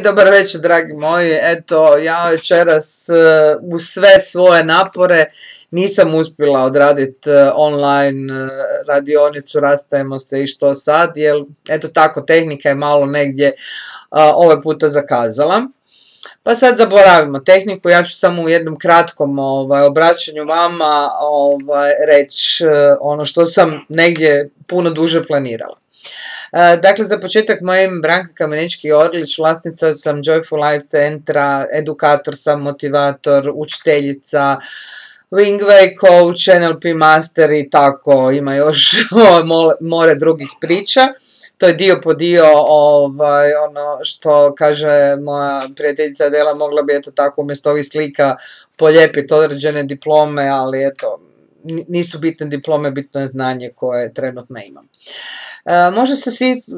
Dobar večer, dragi moji. Eto, ja večeras uz sve svoje napore nisam uspjela odraditi online radionicu Rastajemo se i što sad, jer eto tako, tehnika je malo negdje ovaj puta zakazala. Pa sad zaboravimo tehniku, ja ću samo u jednom kratkom obraćanju vama reći ono što sam negdje puno duže planirala. Dakle, za početak, moje ime Branka Kamenički-Orlić, vlasnica sam Joyful Life centra, edukator sam, motivator, učiteljica, Wingway coach, NLP master i tako, ima još more drugih priča. To je dio po dio ono što kaže moja prijateljica Adela, mogla bi eto tako umjesto ovih slika polijepiti određene diplome, ali eto, nisu bitne diplome, bitno je znanje koje trenutno imam. Možda se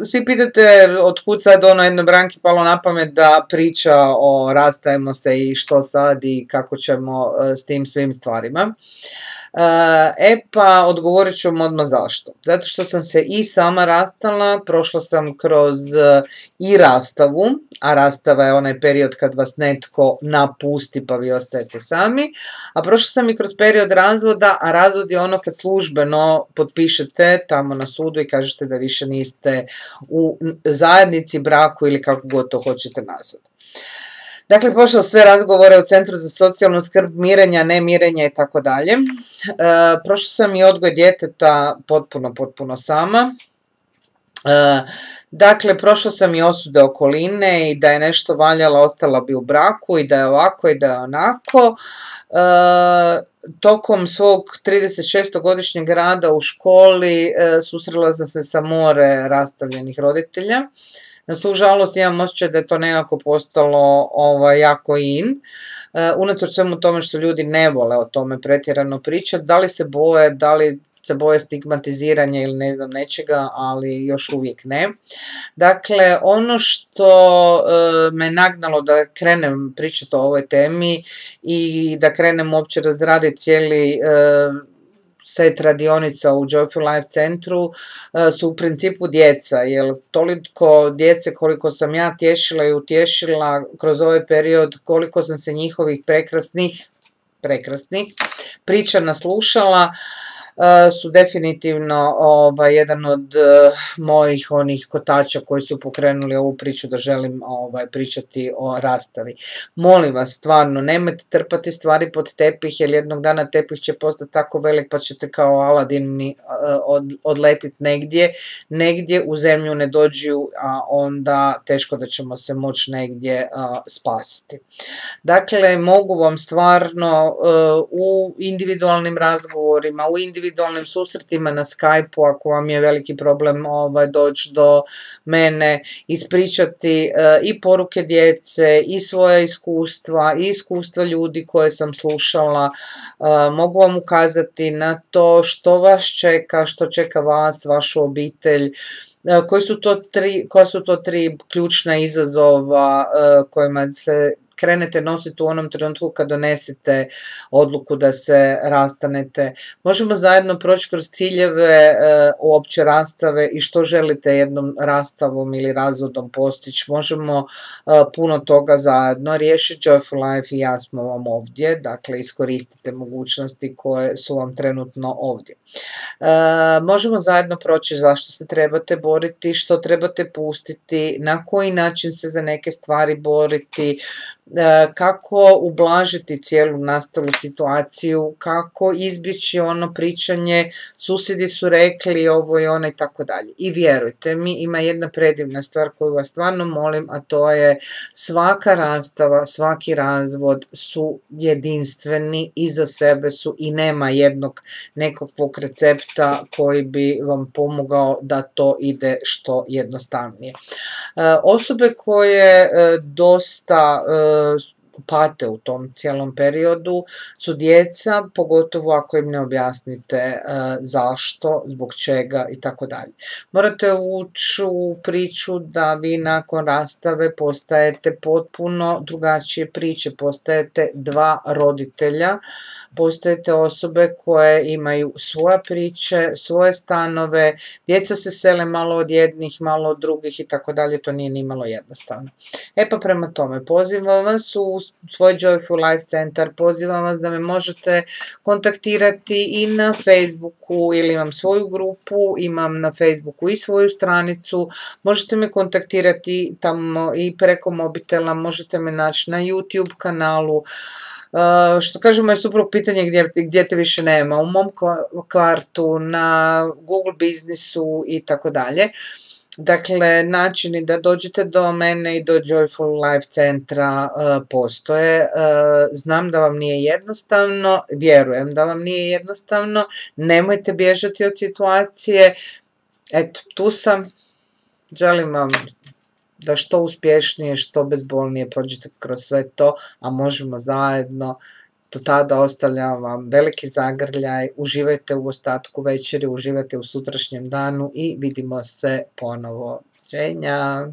svi pitate otkud sad jednoj Branki palo na pamet da priča o rastajemo se i što sad i kako ćemo s tim svim stvarima. Pa odgovorit ću vam odmah zašto. Zato što sam se i sama rastala, prošla sam kroz i rastavu, a rastava je onaj period kad vas netko napusti pa vi ostajete sami, a prošla sam i kroz period razvoda, a razvod je ono kad službeno potpišete tamo na sudu i kažete da više niste u zajednici, braku ili kako god to hoćete nazvati. Dakle, pošla sve razgovore u Centru za socijalnu skrb, mirenja, nemirenja i tako dalje. Prošla sam i odgoj djeteta potpuno sama. Dakle, prošla sam i osude okoline i da je nešto valjalo, ostala bi u braku i da je ovako i da je onako. Tokom svog 36-godišnjeg rada u školi susrela sam se sa more rastavljenih roditelja. Na svu žalost imam osjećaj da je to nekako postalo jako in. Unatoč svemu tome što ljudi ne vole o tome pretjerano pričati, da li se boje stigmatiziranja ili ne znam nečega, ali još uvijek ne. Dakle, ono što me nagnalo da krenem pričati o ovoj temi i da krenem uopće razraditi cijeli set radionica u Joyful Life centru su u principu djeca, jer toliko djece koliko sam ja tješila i utješila kroz ovaj period, koliko sam se njihovih prekrasnih priča naslušala, su definitivno jedan od mojih onih kotača koji su pokrenuli ovu priču da želim pričati o rastavi. Molim vas, stvarno, nemojte trpati stvari pod tepih, jer jednog dana tepih će postati tako velik pa ćete kao Aladin odletiti negdje u zemlju ne dođu, a onda teško da ćemo se moći negdje spasiti. Dakle, mogu vam stvarno u individualnim razgovorima, u individualnim susretima na Skype-u, ako vam je veliki problem doći do mene, ispričati i poruke djece, i svoja iskustva, i iskustva ljudi koje sam slušala. Mogu vam ukazati na to što vas čeka, što čeka vas, vašu obitelj, koja su to tri ključna izazova kojima se krenete nositi u onom trenutku kad donesete odluku da se rastanete. Možemo zajedno proći kroz ciljeve uopće rastave i što želite jednom rastavom ili razvodom postići. Možemo puno toga zajedno riješiti. Joyful Life i ja smo vam ovdje, dakle iskoristite mogućnosti koje su vam trenutno ovdje. Možemo zajedno proći zašto se trebate boriti, što trebate pustiti, na koji način se za neke stvari boriti, kako ublažiti cijelu nastalu situaciju, kako izbjeći ono pričanje, susjedi su rekli ovo i ono i tako dalje. I vjerujte mi, ima jedna predivna stvar koju vas stvarno molim, a to je svaka rastava, svaki razvod su jedinstveni, iza sebe su i nema jednog nekakvog recepta koji bi vam pomogao da to ide što jednostavnije. Osobe koje dosta pate u tom cijelom periodu su djeca, pogotovo ako im ne objasnite zašto, zbog čega i tako dalje. Morate ući u priču da vi nakon rastave postajete potpuno drugačije priče, postajete dva roditelja, postajete osobe koje imaju svoje priče, svoje stanove, djeca se sele malo od jednih, malo od drugih i tako dalje, to nije nimalo jednostavno. E pa prema tome, pozivam vas u svoj Joyful Life centar, pozivam vas da me možete kontaktirati i na Facebooku ili imam svoju grupu, imam na Facebooku i svoju stranicu, možete me kontaktirati tamo i preko mobitela, možete me naći na YouTube kanalu. Što kaže moj suprug, pitanje gdje te više nema, u mom kvartu, na Google biznisu i tako dalje. Dakle, načini da dođete do mene i do Joyful Life centra postoje. Znam da vam nije jednostavno, vjerujem da vam nije jednostavno, nemojte bježati od situacije. Eto, tu sam, želim vam da što uspješnije, što bezbolnije prođete kroz sve to, a možemo zajedno. Do tada ostavljam vam veliki zagrljaj, uživajte u ostatku večeri, uživajte u sutrašnjem danu i vidimo se ponovo. Ćenja!